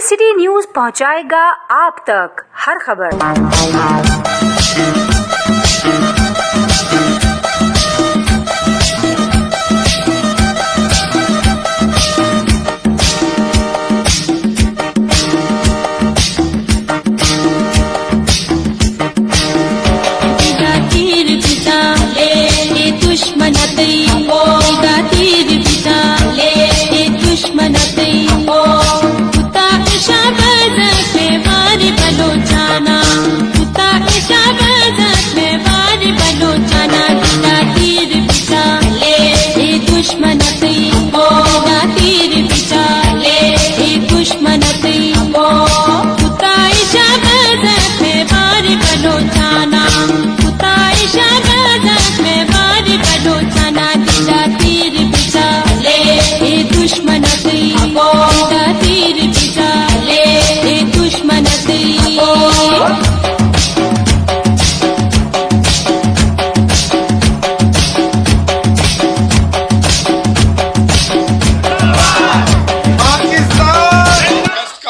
City news पहुंचाएगा आप तक हर खबर।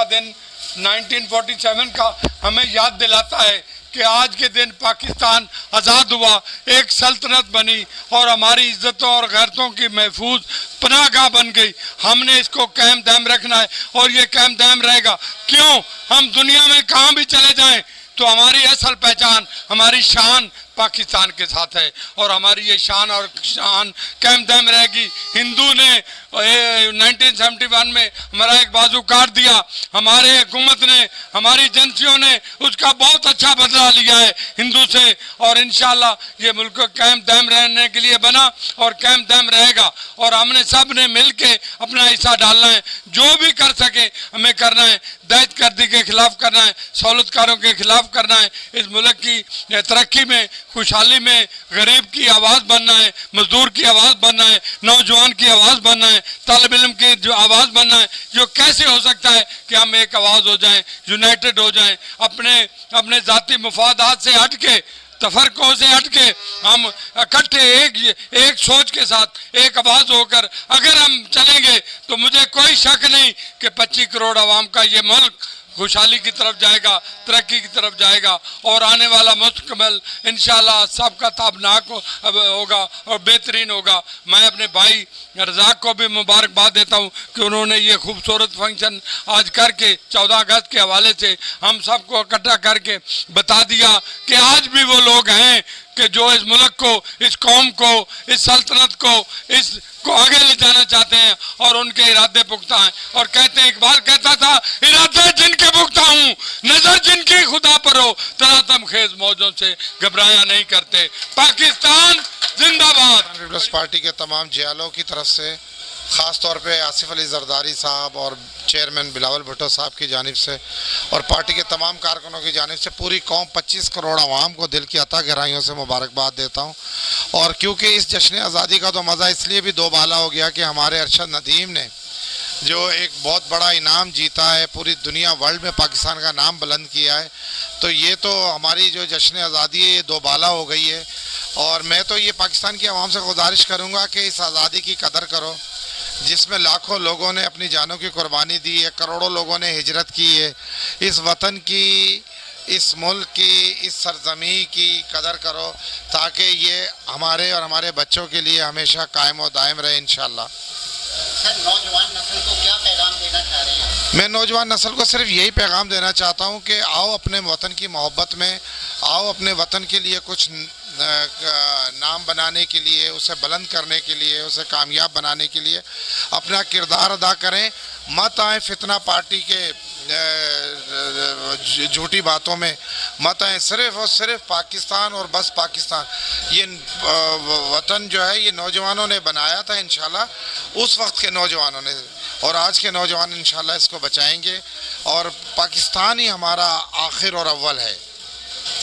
दिन 1947 का हमें याद दिलाता है कि आज के दिन पाकिस्तान आज़ाद हुआ, एक सल्तनत बनी और हमारी इज्जतों और गैरतों की महफूज पनाहगाह बन गई। हमने इसको कायम दायम रखना है और ये कायम दायम रहेगा। क्यों? हम दुनिया में कहाँ भी चले जाएं तो हमारी असल पहचान, हमारी शान पाकिस्तान के साथ है और हमारी ये शान और शान कायम दायम रहेगी। हिंदू ने 1971 में हमारा एक बाजू काट दिया, हमारे हुकूमत ने, हमारी एजेंसियों ने उसका बहुत अच्छा बदला लिया है हिंदू से और इंशाल्लाह ये मुल्क कायम दायम रहने के लिए बना और कायम दायम रहेगा। और हमने सब ने मिल के अपना हिस्सा डालना है, जो भी कर सके हमें करना है। दहशतगर्दी के खिलाफ करना है, सहूलतकारों के खिलाफ करना है। इस मुल्क की तरक्की में, खुशहाली में गरीब की आवाज़ बनना है, मजदूर की आवाज़ बनना है, नौजवान की आवाज़ बनना है, तालिब इल्म की जो आवाज़ बनना है। जो कैसे हो सकता है कि हम एक आवाज़ हो जाएं, यूनाइटेड हो जाएं, अपने ज़ाती मुफादात से हट के, तफरकों से हट के हम इकट्ठे एक सोच के साथ एक आवाज़ होकर अगर हम चलेंगे तो मुझे कोई शक नहीं कि 25 करोड़ आवाम का ये मुल्क खुशहाली की तरफ जाएगा, तरक्की की तरफ जाएगा और आने वाला मुस्तकबिल इंशाल्लाह सबका ताबनाक होगा और बेहतरीन होगा। मैं अपने भाई रज़ाक को भी मुबारकबाद देता हूँ कि उन्होंने ये खूबसूरत फंक्शन आज करके 14 अगस्त के हवाले से हम सबको इकट्ठा करके बता दिया कि आज भी वो लोग हैं कि जो इस मुल्क को, इस कौम को, इस सल्तनत को आगे ले जाना चाहते हैं और उनके इरादे पुख्ता हैं। और कहते हैं, इकबाल कहता था, इरादे जिनके पुख्ता हूँ, नजर जिनकी खुदा पर हो, तरातम खेज मौजों से घबराया नहीं करते। पाकिस्तान जिंदाबाद। पीपल्स पार्टी के तमाम जियालों की तरफ से ख़ास तौर पे आसिफ अली जरदारी साहब और चेयरमैन बिलावल भुट्टो साहब की जानिब से और पार्टी के तमाम कारकुनों की जानिब से पूरी कौम 25 करोड़ आवाम को दिल की अता गहराइयों से मुबारकबाद देता हूँ। और क्योंकि इस जश्न आज़ादी का तो मज़ा इसलिए भी दो बाला हो गया कि हमारे अरशद नदीम ने जो एक बहुत बड़ा इनाम जीता है, पूरी दुनिया वर्ल्ड में पाकिस्तान का नाम बुलंद किया है, तो ये तो हमारी जो जश्न आज़ादी है ये दो बाला हो गई है। और मैं तो ये पाकिस्तान की आवाम से गुजारिश करूँगा कि इस आज़ादी की कदर करो जिसमें लाखों लोगों ने अपनी जानों की कुर्बानी दी है, करोड़ों लोगों ने हिजरत की है। इस वतन की, इस मुल्क की, इस सरजमी की कदर करो ताकि ये हमारे और हमारे बच्चों के लिए हमेशा कायम और दायम रहे इंशाल्लाह। सर, नौजवान नस्ल को क्या पैगाम देना चाह रहे हैं? मैं नौजवान नस्ल को सिर्फ यही पैगाम देना चाहता हूँ कि आओ अपने वतन की मोहब्बत में, आओ अपने वतन के लिए कुछ नाम बनाने के लिए, उसे बुलंद करने के लिए, उसे कामयाब बनाने के लिए अपना किरदार अदा करें। मत आए फितना पार्टी के झूठी बातों में, मत आए। सिर्फ और सिर्फ पाकिस्तान और बस पाकिस्तान। ये वतन जो है ये नौजवानों ने बनाया था इंशाल्लाह, उस वक्त के नौजवानों ने, और आज के नौजवान इंशाल्लाह इसको बचाएंगे और पाकिस्तान ही हमारा आखिर और अव्वल है।